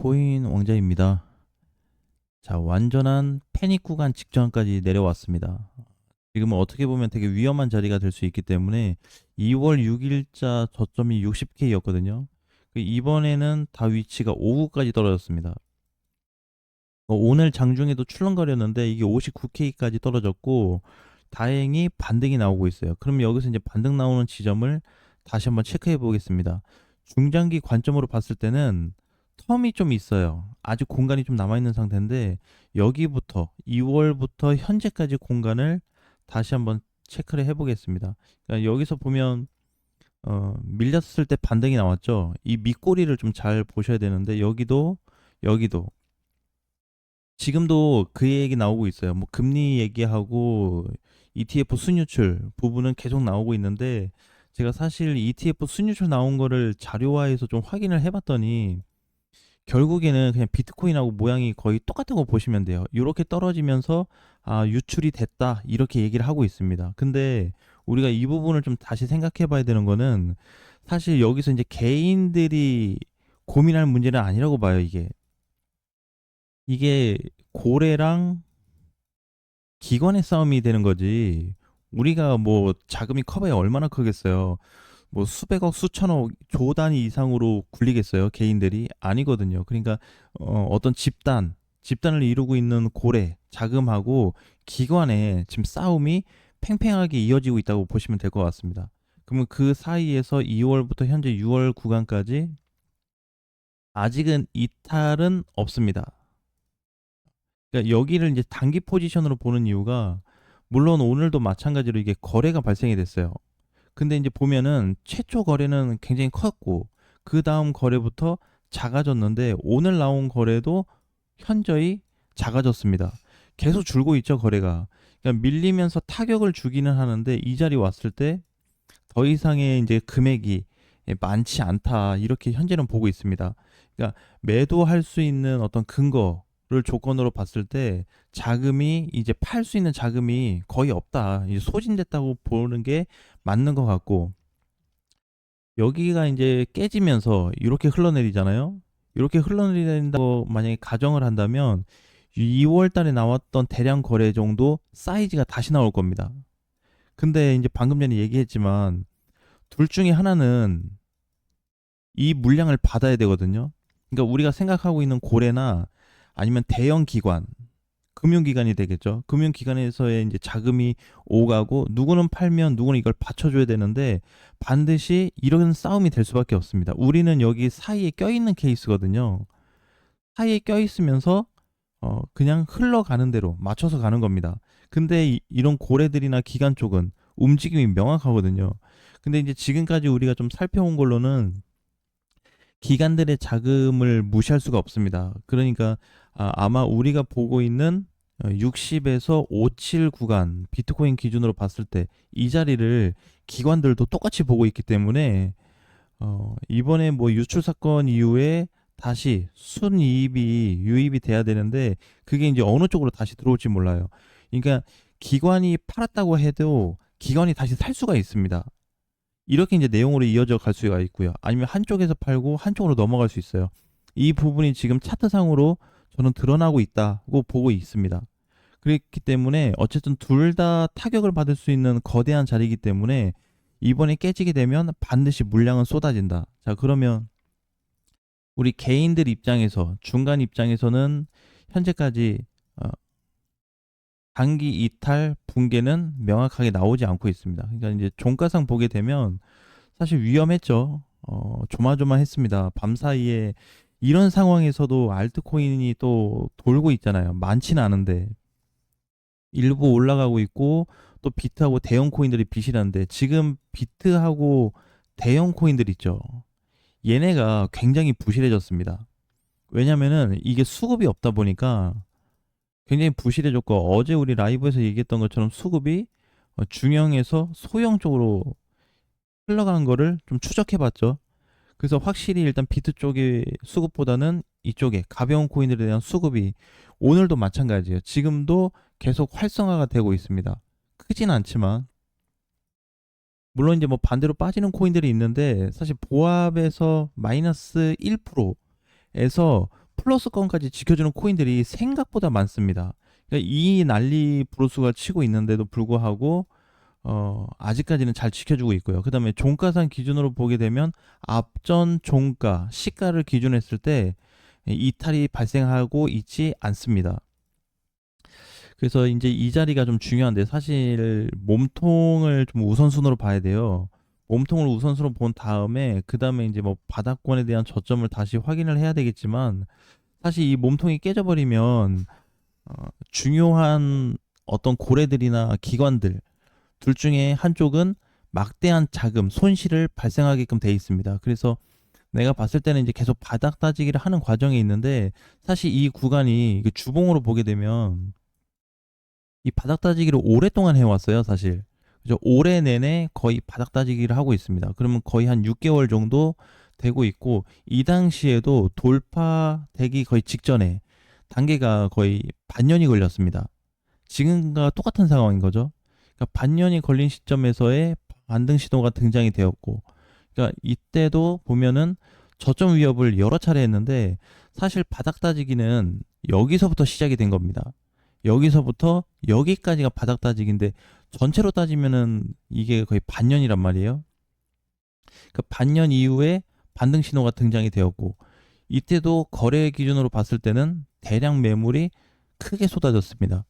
비트코인 왕자입니다. 자, 완전한 패닉 구간 직전까지 내려왔습니다. 지금은 어떻게 보면 되게 위험한 자리가 될 수 있기 때문에 2월 6일자 저점이 60K였거든요. 이번에는 다 위치가 오후까지 떨어졌습니다. 오늘 장중에도 출렁거렸는데 이게 59K까지 떨어졌고 다행히 반등이 나오고 있어요. 그럼 여기서 이제 반등 나오는 지점을 다시 한번 체크해 보겠습니다. 중장기 관점으로 봤을 때는 텀이 좀 있어요. 아직 공간이 좀 남아있는 상태인데 여기부터 2월부터 현재까지 공간을 다시 한번 체크를 해보겠습니다. 그러니까 여기서 보면 밀렸을 때 반등이 나왔죠. 이 밑꼬리를 좀 잘 보셔야 되는데 여기도 지금도 그 얘기 나오고 있어요. 뭐 금리 얘기하고 ETF 순유출 부분은 계속 나오고 있는데 제가 사실 ETF 순유출 나온 거를 자료화해서 좀 확인을 해봤더니 결국에는 그냥 비트코인하고 모양이 거의 똑같다고 보시면 돼요. 이렇게 떨어지면서 유출이 됐다 이렇게 얘기를 하고 있습니다. 근데 우리가 이 부분을 좀 다시 생각해 봐야 되는 거는 사실 여기서 이제 개인들이 고민할 문제는 아니라고 봐요, 이게 고래랑 기관의 싸움이 되는 거지. 우리가 뭐 자금이 커봐야 얼마나 크겠어요. 뭐 수백억, 수천억, 조 단위 이상으로 굴리겠어요, 개인들이? 아니거든요. 그러니까 어떤 집단을 이루고 있는 고래, 자금하고 기관의 지금 싸움이 팽팽하게 이어지고 있다고 보시면 될 것 같습니다. 그러면 그 사이에서 2월부터 현재 6월 구간까지 아직은 이탈은 없습니다. 그러니까 여기를 이제 단기 포지션으로 보는 이유가 물론 오늘도 마찬가지로 이게 거래가 발생이 됐어요. 근데 이제 보면은 최초 거래는 굉장히 컸고 그 다음 거래부터 작아졌는데 오늘 나온 거래도 현저히 작아졌습니다. 계속 줄고 있죠, 거래가. 그러니까 밀리면서 타격을 주기는 하는데 이 자리 왔을 때 더 이상의 이제 금액이 많지 않다 이렇게 현재는 보고 있습니다. 그러니까 매도할 수 있는 어떤 근거를 조건으로 봤을 때 자금이 이제 팔 수 있는 자금이 거의 없다. 이제 소진됐다고 보는 게 맞는 것 같고 여기가 이제 깨지면서 이렇게 흘러내리잖아요. 이렇게 흘러내린다고 만약에 가정을 한다면 2월 달에 나왔던 대량 거래 정도 사이즈가 다시 나올 겁니다. 근데 이제 방금 전에 얘기했지만 둘 중에 하나는 이 물량을 받아야 되거든요. 그러니까 우리가 생각하고 있는 고래나 아니면 대형 기관, 금융기관이 되겠죠. 금융기관에서의 이제 자금이 오가고 누구는 팔면 누구는 이걸 받쳐줘야 되는데 반드시 이런 싸움이 될 수밖에 없습니다. 우리는 여기 사이에 껴있는 케이스거든요. 사이에 껴있으면서 그냥 흘러가는 대로 맞춰서 가는 겁니다. 근데 이런 고래들이나 기관 쪽은 움직임이 명확하거든요. 근데 이제 지금까지 우리가 좀 살펴온 걸로는 기관들의 자금을 무시할 수가 없습니다. 그러니까 아마 우리가 보고 있는 60에서 57 구간 비트코인 기준으로 봤을 때 이 자리를 기관들도 똑같이 보고 있기 때문에 이번에 뭐 유출 사건 이후에 다시 순이입이 유입이 돼야 되는데 그게 이제 어느 쪽으로 다시 들어올지 몰라요. 그러니까 기관이 팔았다고 해도 기관이 다시 살 수가 있습니다. 이렇게 이제 내용으로 이어져 갈 수가 있고요. 아니면 한쪽에서 팔고 한쪽으로 넘어갈 수 있어요. 이 부분이 지금 차트상으로 저는 드러나고 있다고 보고 있습니다. 그렇기 때문에 어쨌든 둘 다 타격을 받을 수 있는 거대한 자리이기 때문에 이번에 깨지게 되면 반드시 물량은 쏟아진다. 자, 그러면 우리 개인들 입장에서 중간 입장에서는 현재까지 어, 단기 이탈 붕괴는 명확하게 나오지 않고 있습니다. 그러니까 이제 종가상 보게 되면 사실 위험했죠. 조마조마했습니다. 밤사이에 이런 상황에서도 알트코인이 또 돌고 있잖아요. 많지는 않은데 일부 올라가고 있고 또 비트하고 대형 코인들이 비실한데 지금 비트하고 대형 코인들 있죠. 얘네가 굉장히 부실해졌습니다. 왜냐면은 이게 수급이 없다 보니까 굉장히 부실해졌고 어제 우리 라이브에서 얘기했던 것처럼 수급이 중형에서 소형 쪽으로 흘러가는 거를 좀 추적해봤죠. 그래서 확실히 일단 비트 쪽의 수급보다는 이쪽에 가벼운 코인들에 대한 수급이 오늘도 마찬가지예요. 지금도 계속 활성화가 되고 있습니다. 크진 않지만 물론 이제 뭐 반대로 빠지는 코인들이 있는데 사실 보합에서 마이너스 1%에서 플러스권까지 지켜주는 코인들이 생각보다 많습니다. 그러니까 이 난리 브로스가 치고 있는데도 불구하고 아직까지는 잘 지켜주고 있고요. 그 다음에 종가상 기준으로 보게 되면 앞전 종가, 시가를 기준했을 때 이탈이 발생하고 있지 않습니다. 그래서 이제 이 자리가 좀 중요한데 사실 몸통을 좀 우선순위로 봐야 돼요. 몸통을 우선순위로 본 다음에 그 다음에 이제 뭐 바닥권에 대한 저점을 다시 확인을 해야 되겠지만 사실 이 몸통이 깨져버리면 중요한 어떤 고래들이나 기관들 둘 중에 한쪽은 막대한 자금 손실을 발생하게끔 돼 있습니다. 그래서 내가 봤을 때는 이제 계속 바닥 따지기를 하는 과정에 있는데 사실 이 구간이 주봉으로 보게 되면 이 바닥 따지기를 오랫동안 해왔어요, 사실. 그죠? 올해 내내 거의 바닥 따지기를 하고 있습니다. 그러면 거의 한 6개월 정도 되고 있고, 이 당시에도 돌파되기 거의 직전에 단계가 거의 반년이 걸렸습니다. 지금과 똑같은 상황인 거죠. 그러니까 반년이 걸린 시점에서의 반등 신호가 등장이 되었고, 그러니까 이때도 보면은 저점 위협을 여러 차례 했는데, 사실 바닥 따지기는 여기서부터 시작이 된 겁니다. 여기서부터 여기까지가 바닥 따지기인데 전체로 따지면은 이게 거의 반년이란 말이에요. 그 반년 이후에 반등 신호가 등장이 되었고 이때도 거래 기준으로 봤을 때는 대량 매물이 크게 쏟아졌습니다.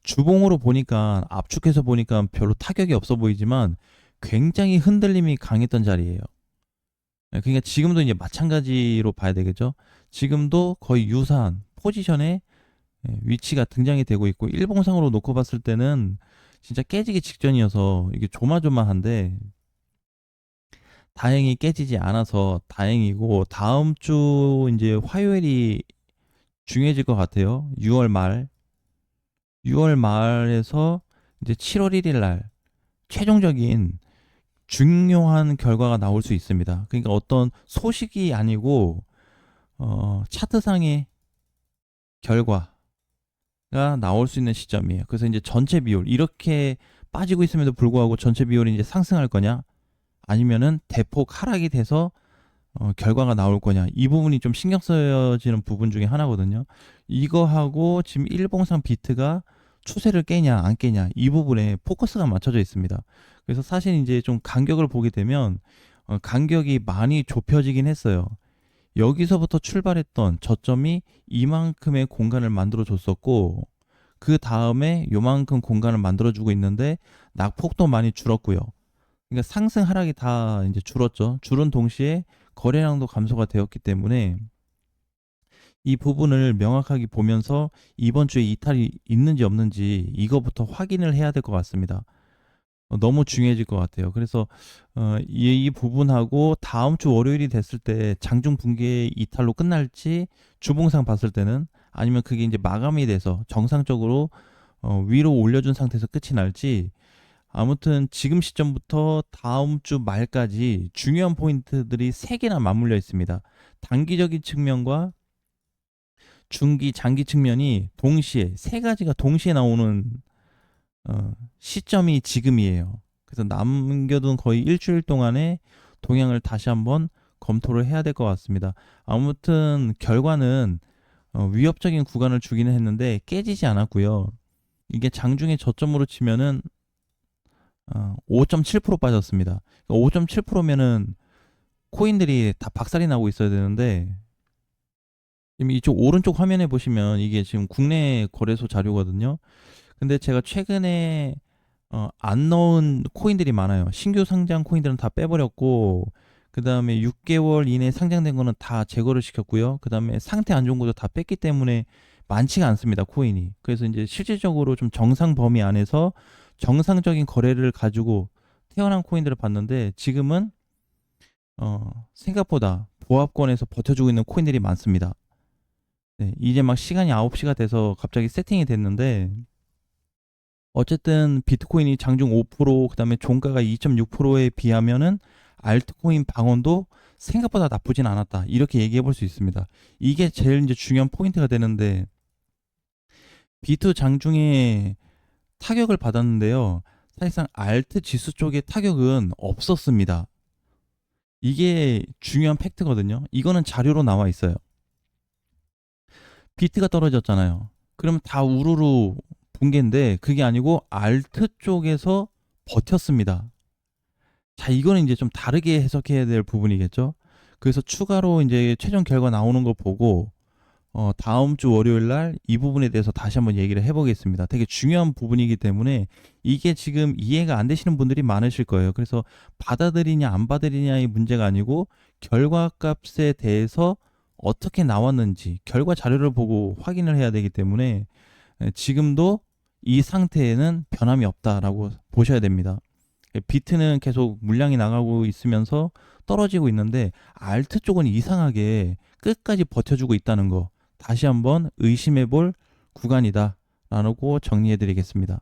주봉으로 보니까 압축해서 보니까 별로 타격이 없어 보이지만 굉장히 흔들림이 강했던 자리예요. 그러니까 지금도 이제 마찬가지로 봐야 되겠죠. 지금도 거의 유사한 포지션에 위치가 등장이 되고 있고 일봉상으로 놓고 봤을 때는 진짜 깨지기 직전이어서 이게 조마조마한데 다행히 깨지지 않아서 다행이고 다음 주 이제 화요일이 중요해질 것 같아요. 6월 말에서 이제 7월 1일 날 최종적인 중요한 결과가 나올 수 있습니다. 그러니까 어떤 소식이 아니고 차트상의 결과 가 나올 수 있는 시점이에요. 그래서 이제 전체 비율 이렇게 빠지고 있음에도 불구하고 전체 비율이 이제 상승할 거냐 아니면은 대폭 하락이 돼서 결과가 나올 거냐 이 부분이 좀 신경 쓰여지는 부분 중에 하나거든요. 이거하고 지금 일봉상 비트가 추세를 깨냐 안 깨냐 이 부분에 포커스가 맞춰져 있습니다. 그래서 사실 이제 좀 간격을 보게 되면 간격이 많이 좁혀지긴 했어요. 여기서부터 출발했던 저점이 이만큼의 공간을 만들어 줬었고 그 다음에 요만큼 공간을 만들어 주고 있는데 낙폭도 많이 줄었고요. 그러니까 상승 하락이 다 이제 줄었죠. 줄은 동시에 거래량도 감소가 되었기 때문에 이 부분을 명확하게 보면서 이번 주에 이탈이 있는지 없는지 이거부터 확인을 해야 될 것 같습니다. 너무 중요해질 것 같아요. 그래서 이 부분하고 다음 주 월요일이 됐을 때 장중 붕괴 이탈로 끝날지 주봉상 봤을 때는 아니면 그게 이제 마감이 돼서 정상적으로 위로 올려준 상태에서 끝이 날지 아무튼 지금 시점부터 다음 주 말까지 중요한 포인트들이 3개나 맞물려 있습니다. 단기적인 측면과 중기, 장기 측면이 동시에 3가지가 동시에 나오는 시점이 지금이에요. 그래서 남겨둔 거의 일주일 동안의 동향을 다시 한번 검토를 해야 될 것 같습니다. 아무튼 결과는 위협적인 구간을 주기는 했는데 깨지지 않았고요. 이게 장중에 저점으로 치면은 5.7% 빠졌습니다. 5.7%면은 코인들이 다 박살이 나고 있어야 되는데 지금 이쪽 오른쪽 화면에 보시면 이게 지금 국내 거래소 자료거든요. 근데 제가 최근에 안 넣은 코인들이 많아요. 신규 상장 코인들은 다 빼버렸고 그 다음에 6개월 이내 상장된 거는 다 제거를 시켰고요. 그 다음에 상태 안 좋은 것도 다 뺐기 때문에 많지가 않습니다. 코인이. 그래서 이제 실질적으로 좀 정상 범위 안에서 정상적인 거래를 가지고 태어난 코인들을 봤는데 지금은 생각보다 보합권에서 버텨주고 있는 코인들이 많습니다. 네, 이제 막 시간이 9시가 돼서 갑자기 세팅이 됐는데 어쨌든 비트코인이 장중 5%, 그다음에 종가가 2.6%에 비하면은 알트코인 방언도 생각보다 나쁘진 않았다. 이렇게 얘기해 볼 수 있습니다. 이게 제일 이제 중요한 포인트가 되는데 비트 장중에 타격을 받았는데요. 사실상 알트 지수 쪽에 타격은 없었습니다. 이게 중요한 팩트거든요. 이거는 자료로 나와 있어요. 비트가 떨어졌잖아요. 그러면 다 우르르 붕괴인데 그게 아니고 알트 쪽에서 버텼습니다. 자, 이거는 이제 좀 다르게 해석해야 될 부분이겠죠. 그래서 추가로 이제 최종 결과 나오는 거 보고 다음 주 월요일 날 이 부분에 대해서 다시 한번 얘기를 해보겠습니다. 되게 중요한 부분이기 때문에 이게 지금 이해가 안 되시는 분들이 많으실 거예요. 그래서 받아들이냐 안 받아들이냐의 문제가 아니고 결과값에 대해서 어떻게 나왔는지 결과 자료를 보고 확인을 해야 되기 때문에 지금도 이 상태에는 변함이 없다라고 보셔야 됩니다. 비트는 계속 물량이 나가고 있으면서 떨어지고 있는데 알트 쪽은 이상하게 끝까지 버텨주고 있다는 거 다시 한번 의심해 볼 구간이다라고 정리해 드리겠습니다.